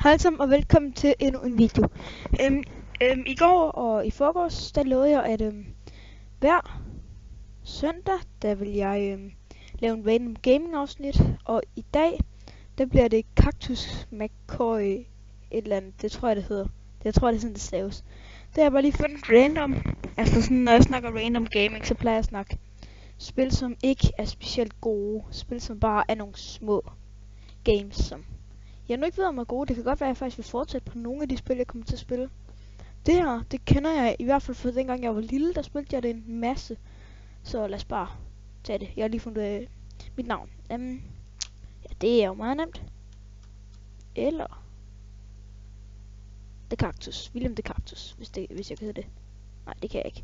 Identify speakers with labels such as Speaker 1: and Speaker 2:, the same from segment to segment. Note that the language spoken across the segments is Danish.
Speaker 1: Hej alle sammen og velkommen til endnu en video. I går og i forgårs, der lovede jeg, at hver søndag, der vil jeg lave en random gaming afsnit. Og i dag, der bliver det Cactus McCoy et eller andet, det tror jeg det hedder. Jeg tror det er sådan det staves. Det har jeg bare lige fundet random. Altså sådan, når jeg snakker random gaming, så plejer jeg at snakke spil, som ikke er specielt gode. Spil, som bare er nogle små games, som jeg nu ikke ved om er gode. Det kan godt være, at jeg faktisk vil fortsætte på nogle af de spil, jeg kommer til at spille. Det her, det kender jeg i hvert fald fra dengang jeg var lille. Der spillede jeg det en masse. Så lad os bare tage det. Jeg har lige fundet mit navn. Ja, det er jo meget nemt. Eller The Cactus. William The Cactus, hvis jeg kan hedde det. Nej, det kan jeg ikke.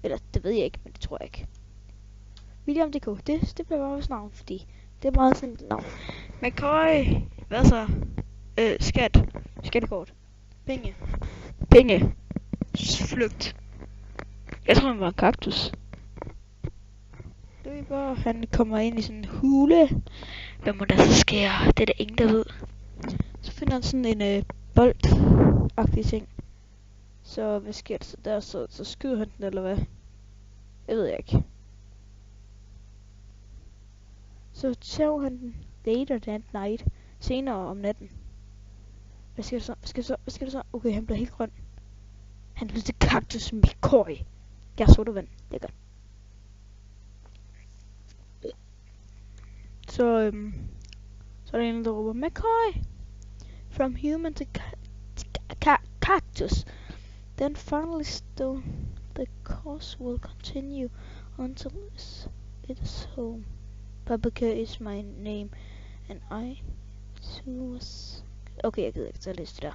Speaker 1: Eller det ved jeg ikke, men det tror jeg ikke. William DK. Det bliver bare vores navn, fordi det er meget simpelt navn. McCoy. Hvad så? Skat. Skattekort. Penge. Flygt. Jeg tror, han var en kaktus. Det er bare, han kommer ind i sådan en hule. Hvad må der så ske? Det er der ingen, der ved. Så finder han sådan en bold-agtig ting. Så hvad sker der så der? Så skyder han den, eller hvad? Jeg ved ikke. Så tager han den later that night. Senere om natten. Hvad sker der så? Okay, han bliver helt grøn. Han bliver til Cactus McCoy. Jeg er sodavand. Det er godt. Så er der en, der råber McCoy. From human to cactus. Then finally still the course will continue until it is home. Paprika is my name. And I too was... Okay, jeg gider ikke tage læse det der.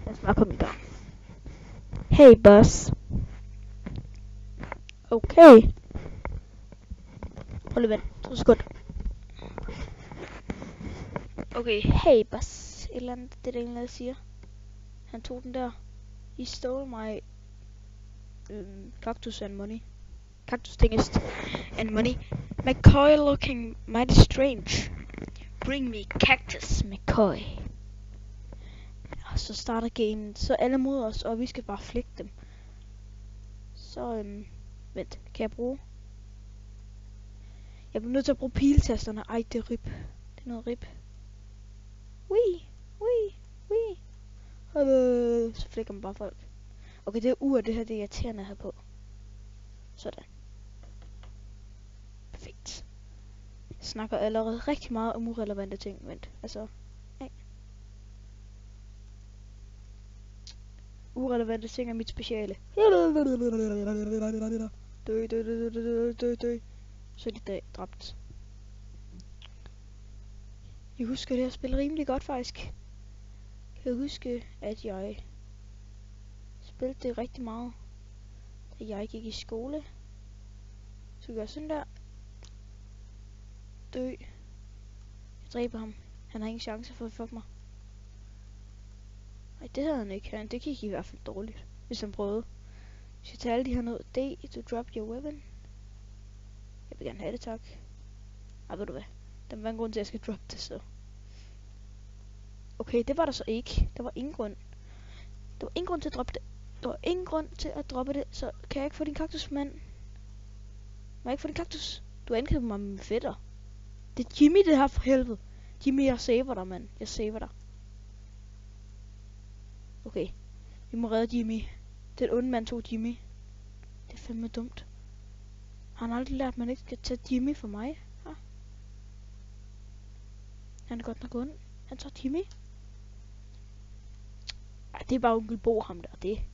Speaker 1: Lad os bare komme i gang. Hey boss. Okay. Prøv lige vent. 2 sekunder. Okay, hey boss. Et eller andet, det er det, der siger. Han tog den der. He stole my cactus and money. Cactus thingest and money. McCoy looking mighty strange. Bring me Cactus McCoy. Og så starter gamen. Så alle mod os, og vi skal bare flække dem. Så vent, kan jeg bruge? Jeg bliver nødt til at bruge piltasterne. Ej, det er rip. Det er noget rip. Wee. Så flækker man bare folk. Okay, det er det her, det er irriterende at have på. Sådan. Perfekt. Jeg snakker allerede rigtig meget om urelevante ting, vent. Altså, nej. Urelevante ting er mit speciale. Dø. Så er de dræbt. Jeg husker det her spil rimelig godt faktisk. Jeg huske, at jeg spillede det rigtig meget, da jeg gik i skole. Så gør sådan der. Dø. Jeg dræber ham. Han har ingen chance for at fuck mig. Nej, det havde han ikke. Det gik i hvert fald dårligt, hvis han prøvede. Hvis jeg tager alle de her noget. D to drop your weapon. Jeg vil gerne have det, tak. Ej, ved du hvad? Der var en grund til, at jeg skal droppe det, så. Okay, det var der så ikke. Der var ingen grund. Der var ingen grund til at droppe det. Så kan jeg ikke få din kaktus, mand? Må jeg ikke få din kaktus? Du har angrebet mig med min fætter. Det er Jimmy, det her, for helvede. Jimmy, jeg saver dig, mand. Jeg saver dig. Okay. Vi må redde Jimmy. Den onde mand tog Jimmy. Det er fandme dumt. Han har aldrig lært, at man ikke skal tage Jimmy for mig. Ja. Han er godt nok ond. Han tager Jimmy. Ej, det er bare onkel Bo, ham der. Det.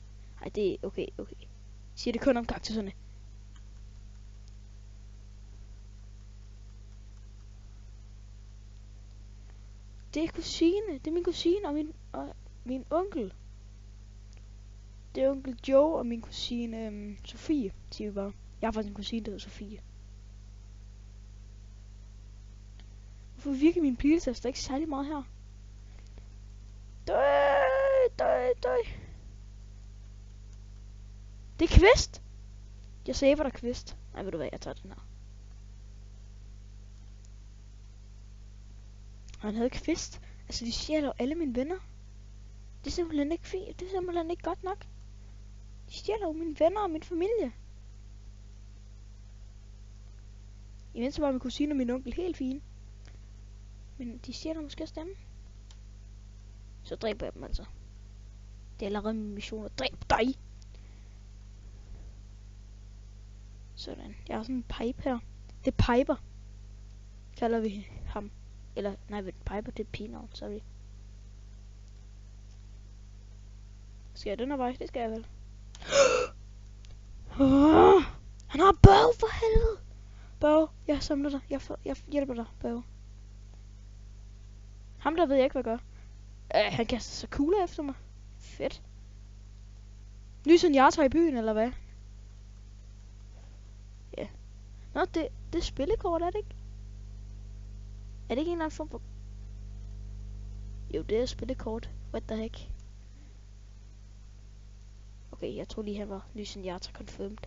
Speaker 1: Ej, det er okay. Siger det kun om kaktuserne. Det er kusine. Det er min kusine og min onkel. Det er onkel Joe og min kusine Sofie, siger vi bare. Jeg har faktisk en kusine, der hedder Sofie. Hvorfor virker min piltast ikke særlig meget her? Døj. Det er kvist. Jeg saver dig kvist. Nej, ved du hvad, jeg tager den her. Han havde kvist. Altså, de stjæler alle mine venner. Det er simpelthen ikke fint. Det er simpelthen ikke godt nok. De stjæler jo mine venner og min familie. Imens var min kusine og min onkel helt fine. Men de stjæler måske også dem. Så dræber jeg dem altså. Det er allerede min mission at dræbe dig. Sådan. Jeg har sådan en pipe her. Det er Piper. Kalder vi ham. Eller, nej, Piper, det er pigenavn, sorry. Skal jeg den her vej? Det skal jeg vel. Han har bøv for helvede. Bøv, jeg samler dig. Jeg hjælper dig, bøv. Ham der ved jeg ikke, hvad jeg gør. Han kaster så kugler efter mig. Fedt. Lysen jeg tager i byen, eller hvad? Ja. Nå, det er spillekort, er det ikke? Er det ikke en eller anden form for... Jo, det er spillekort. What the heck? Okay, jeg tror lige, han var Lysen Yata confirmed.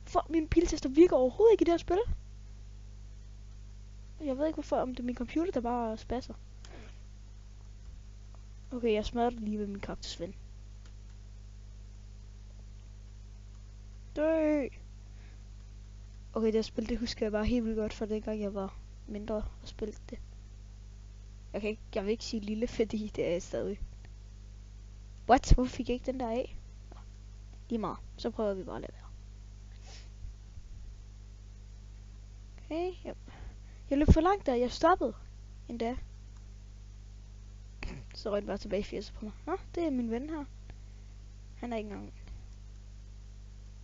Speaker 1: For min piltester virker overhovedet ikke i det her spil. Jeg ved ikke hvorfor, om det er min computer, der bare spasser. Okay, jeg smadrer det lige med min kaktusven. Dø! Okay, det her spil, det husker jeg bare helt vildt godt, for dengang jeg var mindre og spillede det. Jeg vil ikke sige lille, fordi det er jeg stadig. What? Hvorfor fik jeg ikke den der af? Nå, lige meget. Så prøver vi bare at lade være. Okay, jeg løb for langt der. Jeg stoppede endda. Så røg den bare tilbage i 80'er på mig. Nå, det er min ven her. Han er ikke engang...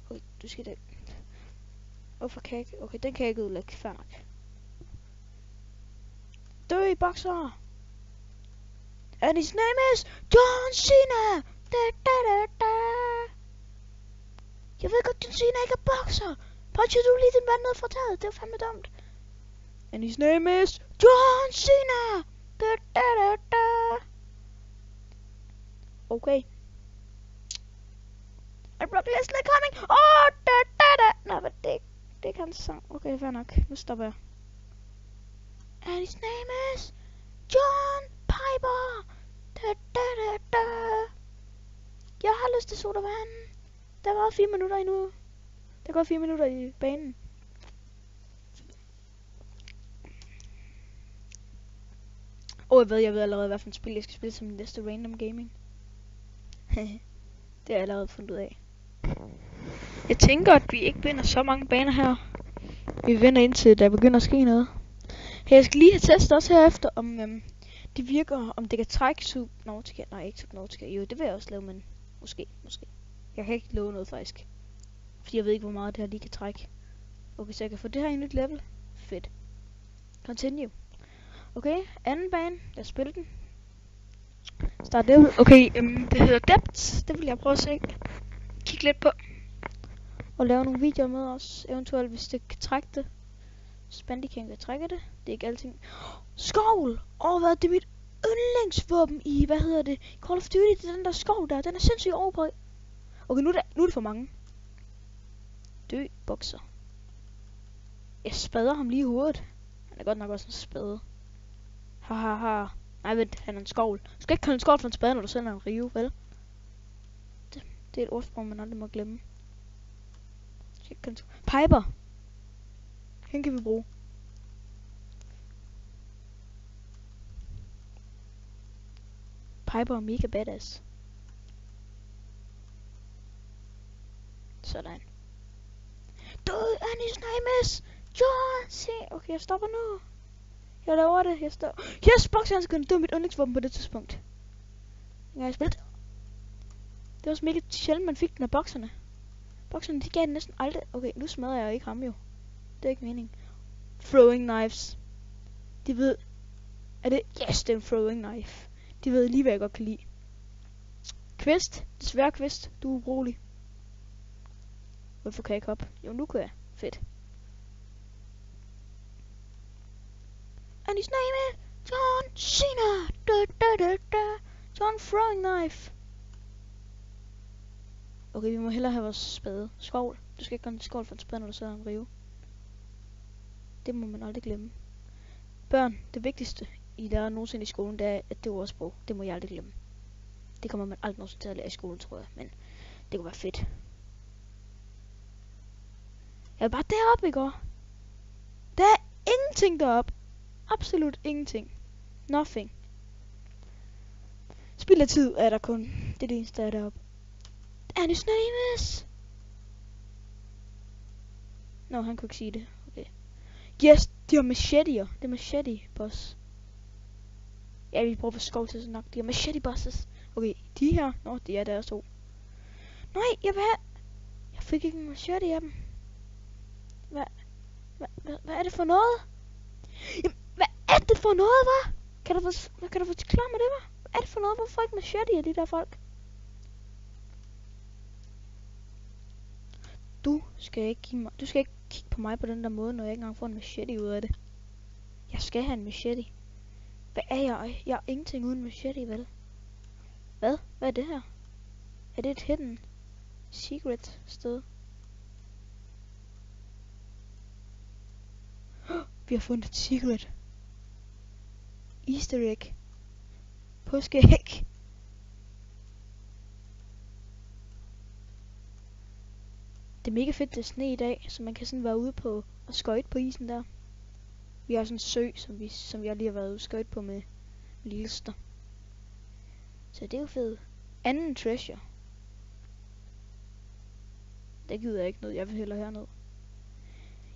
Speaker 1: Okay, du skal da... Hvorfor kan jeg ikke... Okay, den kan jeg ikke udlægge. Fair nok. Dø, bokser! And his name is John Cena! Da. Jeg ved godt, John Cena ikke er bokser! Punchede du lige den mand ned fra taget? Det var fandme dumt. And his name is John Cena! Da. Okay. And Brock Lesnar coming! Da. Nå, men det kan han sang. Okay, fair nok. Nu stopper jeg. And his name is John Piper! Da. Jeg har lyst til sodavand. Der var 4 minutter endnu. Der går 4 minutter i banen. Jeg ved allerede, hvad for et spil jeg skal spille som næste random gaming. Det har jeg allerede fundet ud af. Jeg tænker, at vi ikke vinder så mange baner her. Vi vinder indtil der begynder at ske noget. Jeg skal lige have testet også herefter, om det virker, om det kan trække Subnautica. Nej, ikke Subnautica. Jo, det vil jeg også lave, men måske. Jeg kan ikke love noget faktisk. Fordi jeg ved ikke, hvor meget det her lige kan trække. Okay, så jeg kan få det her i nyt level. Fedt. Continue. Okay, anden bane. Lad os spille den. Start level. Okay, det hedder Depth. Det vil jeg prøve at se. Kigge lidt på. Og lave nogle videoer med os. Eventuelt, hvis det kan trække det. Bandicam kan trække det. Det er ikke alting. Skovl! Hvad det er mit yndlingsvåben i, Call of Duty. Det er den der skov der. Den er sindssygt overbred. Okay, nu er det for mange. Dø, bokser. Jeg spader ham lige i hovedet. Han er godt nok også en spade. Hahaha. Nej, vent, han er en skovl. Du skal ikke kalde en skovl for en spade, når du sender en rive, vel? Det er et ordsprog, man aldrig må glemme. Piper. Den kan vi bruge. Piper er mega badass. Sådan. Død, and his name is John C. Okay, jeg stopper nu. Jeg laver det. Jeg stopper. Yes, bokseren skal dø mit yndlingsvåben på det tidspunkt. Jeg har spillet. Det var også mega sjældent, man fik den af bokserne. Bokserne, de gav den næsten aldrig. Okay, nu smadrer jeg ikke ham jo. Det er ikke mening. Throwing knives. De ved... Er det... Yes, det er en throwing knife. De ved lige, hvad jeg godt kan lide. Quest. Desværre Quest. Du er ubrugelig. Hvorfor kan jeg ikke hoppe? Jo, nu kan jeg. Fedt. And his name is John Cena. John Throwing Knife. Okay, vi må hellere have vores spade. Skovl. Du skal ikke gøre en skovl for en spade, når du sidder en rive. Det må man aldrig glemme. Børn, det vigtigste I lærer nogensinde i skolen, det er, at det er ordsprog. Det må jeg aldrig glemme. Det kommer man aldrig nogensinde til at lære i skolen, tror jeg. Men det kunne være fedt. Jeg er bare deroppe i går. Der er ingenting deroppe. Absolut ingenting. Nothing. Spild af tid er der kun. Det er det eneste, der er deroppe. Anonymous! Nå, han kunne ikke sige det. Okay. Yes, de har machete'er. Det er machete, boss. Ja, vi prøver at skove til så nok. De har machete bosses. Okay, de her. Nå, de er deres to. Nej, jeg vil have... Jeg fik ikke en machete af dem. Hvad er det for noget? Jamen, hvad er det for noget, hva'? Kan du få klar med det, hva'? Hvad er det for noget? Hvorfor ikke machete af de der folk? Du skal ikke kigge på mig på den der måde, når jeg ikke engang får en machete ud af det. Jeg skal have en machete. Hvad er jeg? Jeg er ingenting uden machete, vel? Hvad? Hvad er det her? Er det et hidden secret sted? Vi har fundet et secret. Easter egg. Påskeæg. Det er mega fedt, det er sne i dag, så man kan sådan være ude på og skøjte på isen der. Vi har sådan en sø, som jeg lige har været ude og skøjte på med lillester. Så det er jo fedt. Anden treasure. Det gider jeg ikke noget, jeg vil hellere herned.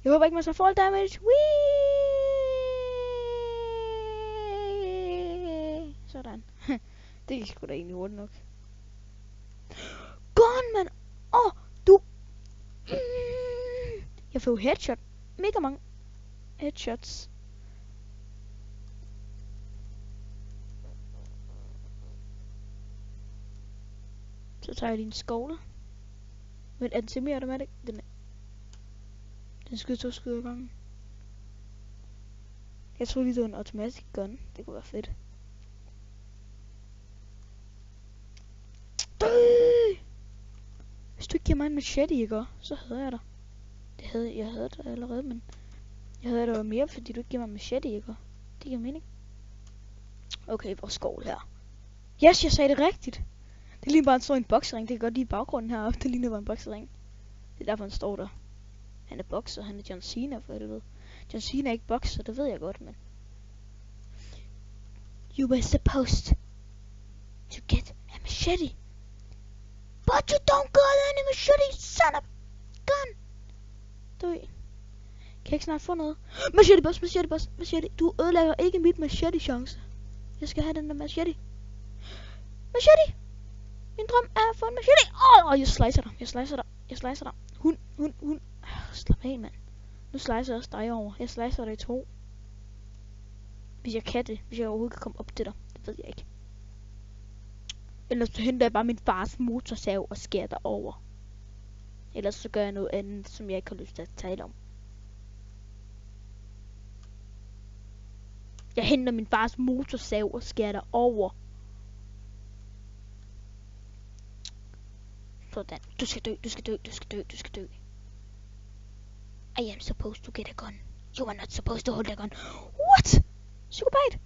Speaker 1: Jeg håber ikke, man så fall damage. Whee! Sådan. Det gik sgu da egentlig hurtigt nok. Gone, man! Du! Jeg får headshot. Mega mange headshots. Så tager jeg din skovler. Men er den semi-automatic? Den skyder 2 skud ad gangen. Jeg tror lige, det var en automatic gun. Det kunne være fedt. Hvis du ikke giver mig en machete, ikke? Så havde jeg dig. Jeg havde det allerede, men jeg havde det mere, fordi du ikke giver mig en machete, ikke? Det giver mening. Okay, vores skål her. Yes, jeg sagde det rigtigt. Det ligner bare, en boksering. Det kan godt lide baggrunden heroppe. Det ligner bare en boksering. Det er derfor, han står der. Han er bokser, han er John Cena, for du ved. John Cena er ikke bokser, det ved jeg godt, men... You were supposed to get a machete. But you don't got any machete, son of gun. Du ved. Kan jeg ikke snart få noget? Machete boss, machete boss, machete. Du ødelægger ikke mit machete chance. Jeg skal have den der machete. Machete! Min drøm er at få en machete. Jeg slicer dig. Hun. Slap af, mand. Nu slicer jeg også dig over. Jeg slicer dig i 2. Hvis jeg kan det. Hvis jeg overhovedet kan komme op til dig. Det ved jeg ikke. Ellers så henter jeg bare min fars motorsav og skærer dig over. Ellers så gør jeg noget andet, som jeg ikke har lyst til at tale om. Jeg henter min fars motorsav og skærer dig over. Sådan. Du skal dø. I am supposed to get a gun. You are not supposed to hold a gun. What? Psykopat.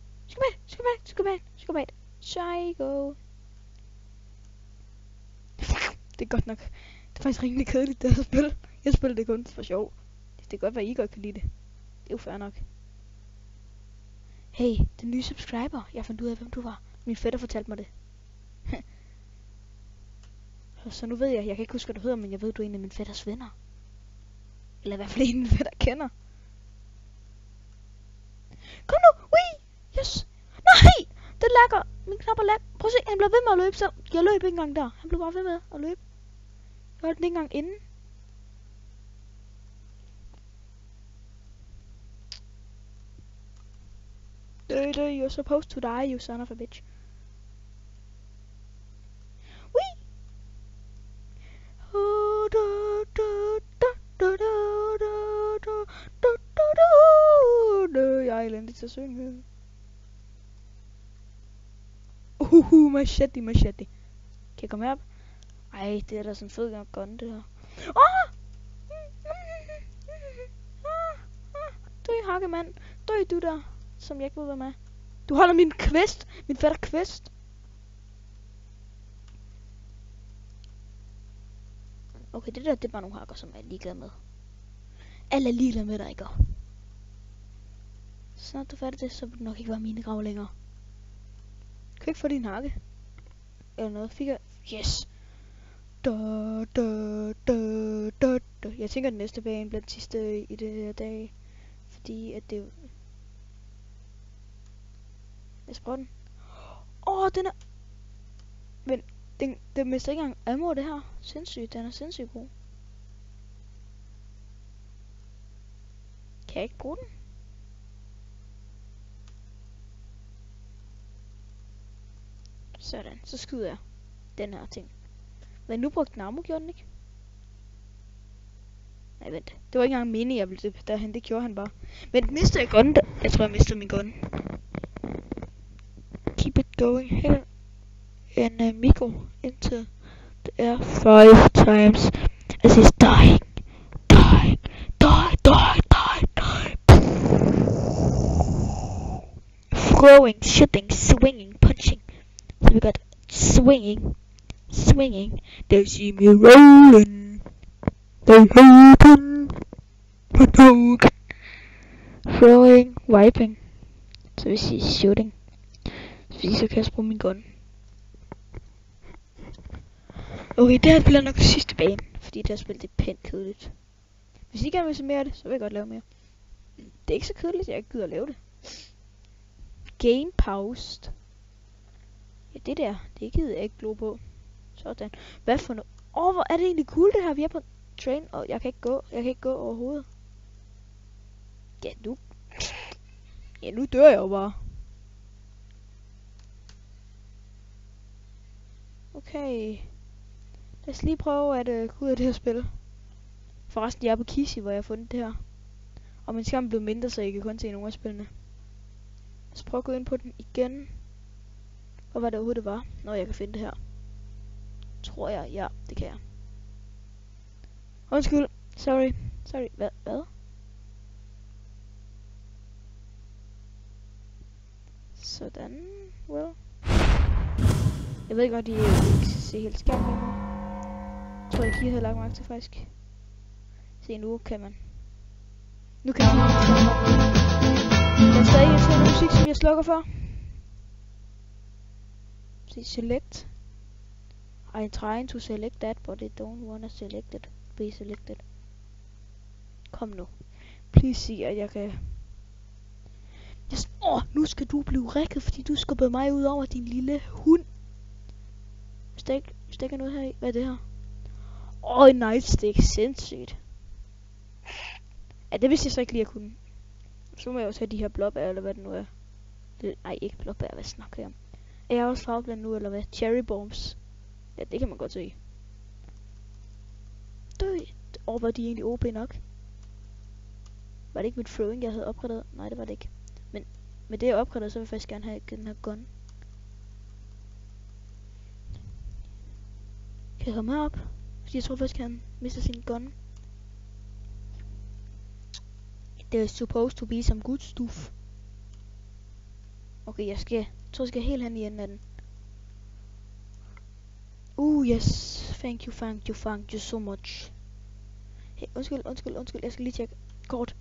Speaker 1: Psycho. Det er godt nok. Det er faktisk rimelig kedeligt, det her spil. Jeg spiller det kun for sjov. Det kan godt være, I godt kan lide det. Det er jo fair nok. Hey, den nye subscriber. Jeg fandt ud af, hvem du var. Min fætter fortalte mig det. Så nu ved jeg kan ikke huske, hvad du hedder, men jeg ved, du er en af min fætters venner. Eller i hvert fald en af min fætter kender. Kom nu! Wee! Yes! Nej! Den lagger! Min knapper lag. Prøv at se, han blev ved med at løbe selv. Jeg løb ikke engang der. Han blev bare ved med at løbe. Jeg holdt den ikke engang inde. You're supposed to die, you son of a bitch. Wee! Jeg er elendig til at synge. Machete. Kan jeg komme herop? Ej, det er da sådan en fed gun, det her. Dø, hakkemand. Dø, du der, som jeg ikke ved, hvem er. Du holder min quest. Min fætter quest. Okay, det der, det er bare nogle hakker, som jeg er ligeglad med. Alle er ligeglade med dig, ikke? Så snart du er færdig det, så vil det nok ikke være mine grav længere. Kan du ikke få din hakke? Eller noget? Fik jeg? Yes! Da, da, da, da, da. Jeg tænker, at den næste bane bliver den sidste i det her dag. Fordi at det... Jeg skal prøve den. Den er... Men den mister ikke engang ammo, det her. Sindssygt, den er sindssygt god. Kan jeg ikke bruge den? Sådan, så skyder jeg den her ting. Men nu brugte den ammo, gjorde den ikke? Nej, vent. Det var ikke engang meningen, jeg ville derhen. Det gjorde han bare. Men mistede jeg gun? Jeg tror, jeg mistede min gun. Keep it going. Her en mikro indtil det er 5 times. As he's dying. Dying. Die, die, die, die. Throwing, shooting, swinging, punching. So we got swinging. Swinging. They see me rolling. They hating. But no. Throwing, wiping. Så hvis I shooting. Så kan jeg bruge min gun. Okay, det her bliver nok det sidste bane. Fordi det her spil, det er pænt kedeligt. Hvis I gerne vil se mere af det, så vil jeg godt lave mere. Det er ikke så kedeligt, jeg ikke gider at lave det. Game paused. Ja, det der, det gider jeg ikke glo på. Sådan. Hvad for noget? Hvor er det egentlig cool det her. Vi er på train, og jeg kan ikke gå. Jeg kan ikke gå overhovedet. Ja, nu dør jeg jo bare. Okay. Lad os lige prøve at gå ud af det her spil. Forresten, jeg er på Kisi, hvor jeg har fundet det her. Og min skærm blev mindre, så jeg kan kun se nogle af spillene. Lad os prøve at gå ind på den igen. Hvor var det overhovedet, det var? Nå, jeg kan finde det her. Tror jeg. Ja, det kan jeg. Undskyld. Sorry. Hvad? Sådan. Well. Jeg ved ikke, hvor de ikke kan se helt skærmen nu. Jeg tror, jeg lige havde lagt mærke til faktisk. Se, nu kan man. Nu kan man slukke. Der er stadig en musik, som jeg slukker for. Se, select. I'm trying to select that, but it don't wanna select it. Be selected. Kom nu. Please sig, at jeg kan... Yes. Nu skal du blive rækket, fordi du skubbede mig ud over din lille hund. Hvis der ikke er noget her i. Hvad er det her? Nice, det er sindssygt. Ja, det vidste jeg så ikke lige at kunne. Så må jeg også have de her blåbær, eller hvad det nu er. Nej, ikke blåbær, hvad snakker jeg om? Er jeg også farveblandet nu, eller hvad? Cherry bombs. Ja, det kan man godt se. Var de egentlig OP nok? Var det ikke mit throwing, jeg havde opgraderet? Nej, det var det ikke. Men med det jeg opgraderet, så vil jeg faktisk gerne have den her gun. Kan jeg komme herop? Fordi jeg tror faktisk, han mister sin gun. There's supposed to be some good stuff. Okay, jeg tror, jeg skal helt hen i enden af den. Yes. Thank you so much. Hey, undskyld. Jeg skal lige tjekke kort.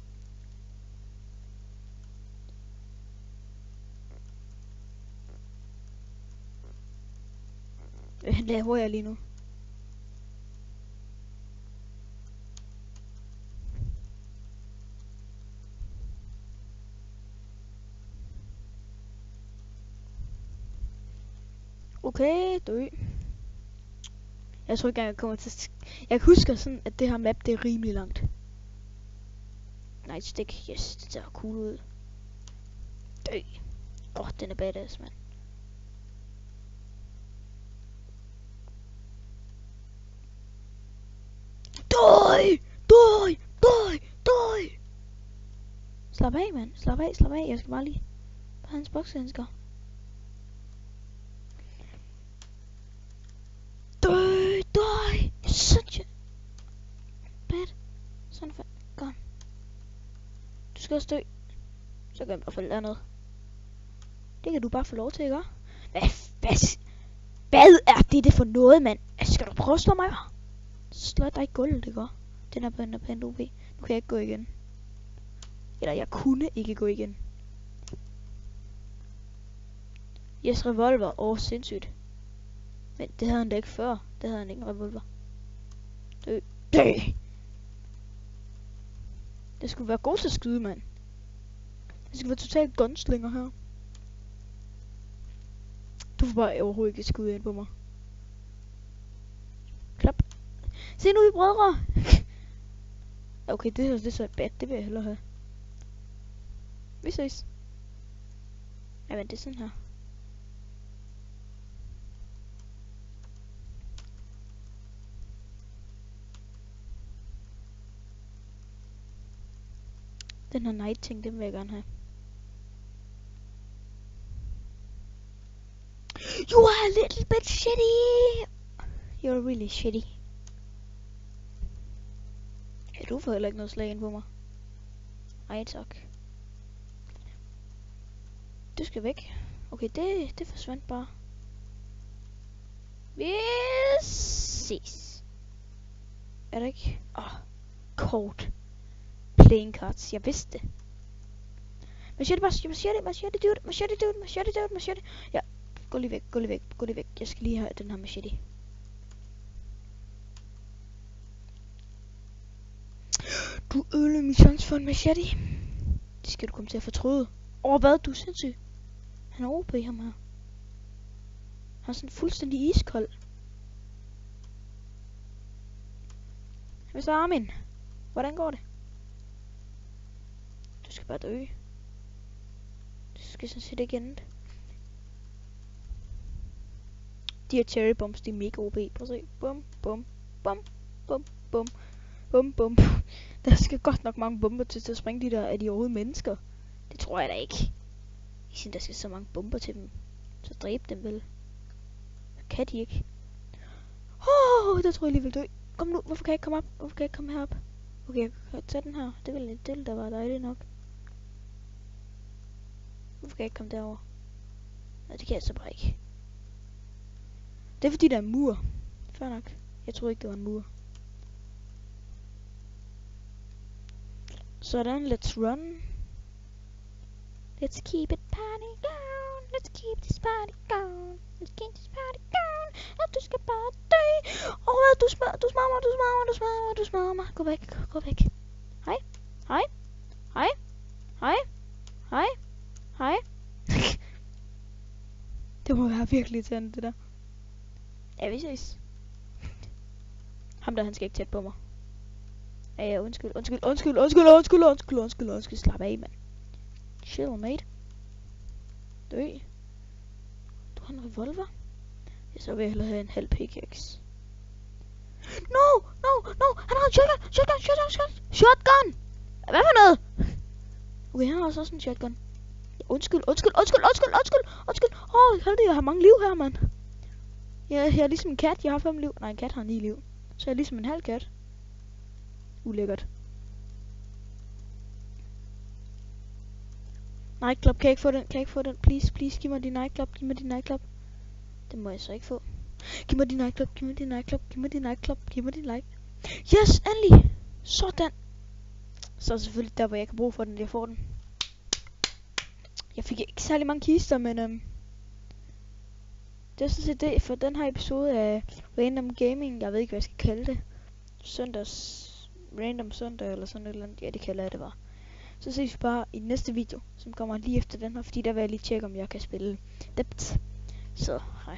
Speaker 1: Hvad laver jeg lige nu? Okay, dø. Jeg tror ikke jeg kommer til... Jeg husker sådan, at det her map, det er rimelig langt. Nightstick, yes, det ser cool ud. Dø. Den er badass, mand. Døj! Slap af, mand. Slap af. Jeg skal bare lige... Bare hans bokshandsker. Døj! Such a... Bad. Sådan for... Kom. Du skal også dø. Så kan jeg i hvert fald lære noget. Det kan du bare få lov til, ikke? Hvad er det for noget, mand? Skal du prøve at slå mig? Slå dig i gulvet, ikke? Den er på en OB. Nu kan jeg ikke gå igen. Eller jeg kunne ikke gå igen. Yes, revolver. Sindssygt. Men det havde han da ikke før. Det havde han ikke en revolver. Dø. Det skulle være god til at skyde, mand. Det skulle være totalt gunslinger her. Du får bare overhovedet ikke skyde ind på mig. Klap. Se nu, I brødre. Okay, det er så bad. Det vil jeg hellere have. Vi ses. Jamen, det er sådan her. Den her night ting, den vil jeg gerne have. You are a little bit shitty. You're really shitty. Ja, du får heller ikke noget slag ind på mig. Ej, tak. Du skal væk. Okay, det forsvandt bare. Vi ses. Er det ikke? Kort. Playing cards. Jeg vidste det. Machete. Ja, gå lige væk. Jeg skal lige have den her machete. Du ødelægger min chance for en machete. Det skal du komme til at fortryde. Hvad? Du er sindssyg. Han er OP, ham her. Han er sådan fuldstændig iskold. Hvad så, Armin? Hvordan går det? Du skal bare dø. Du skal sådan set ikke ende. De her cherry bombs, de er mega OP. Prøv at se. Bum. Der skal godt nok mange bomber til at springe de der. Er de overhovedet mennesker? Det tror jeg da ikke. I synes, der skal så mange bomber til dem. Så dræb dem vel. Kan de ikke? Der tror jeg lige vil dø. Kom nu, hvorfor kan jeg ikke komme op? Hvorfor kan jeg ikke komme herop? Okay, jeg kan tage den her. Det vil da være dejligt nok. Hvorfor kan jeg ikke komme derover? Nej, det kan jeg så bare ikke. Det er fordi der er en mur. Fair nok. Jeg troede ikke det var en mur. Sådan, let's run. Let's keep it party going. Let's keep this party going. Let's keep this party going. Og du skal bare dø. Du smadrer mig. Gå væk. Hej. Det må være virkelig irriterende, det der. Ja, vi ses. Ham der, han skal ikke tæt på mig. Ja, undskyld. Slap af, mand. Chill, mate. Dø. Du har en revolver? Jeg så vil jeg hellere have en halv pickaxe. No! Han har en shotgun! Hvad for noget? Okay, han har også en shotgun. Undskyld. Heldig, jeg har mange liv her, mand. Jeg er ligesom en kat, jeg har 5 liv. Nej, en kat har 9 liv. Så jeg er ligesom en halv kat. Ulækkert. Nightclub, kan jeg ikke få den? Please, giv mig din nightclub. Det må jeg så ikke få. Giv mig din nightclub. Yes, endelig! Sådan! Så er selvfølgelig der, hvor jeg kan bruge for den, jeg får den. Jeg fik ikke særlig mange kister, men det er sådan set det for den her episode af Random Gaming. Jeg ved ikke, hvad jeg skal kalde det. Random søndag eller sådan et eller andet. Ja, det kalder jeg det bare. Så ses vi bare i næste video, som kommer lige efter den her, fordi der vil jeg lige tjekke, om jeg kan spille Dept. Så hej.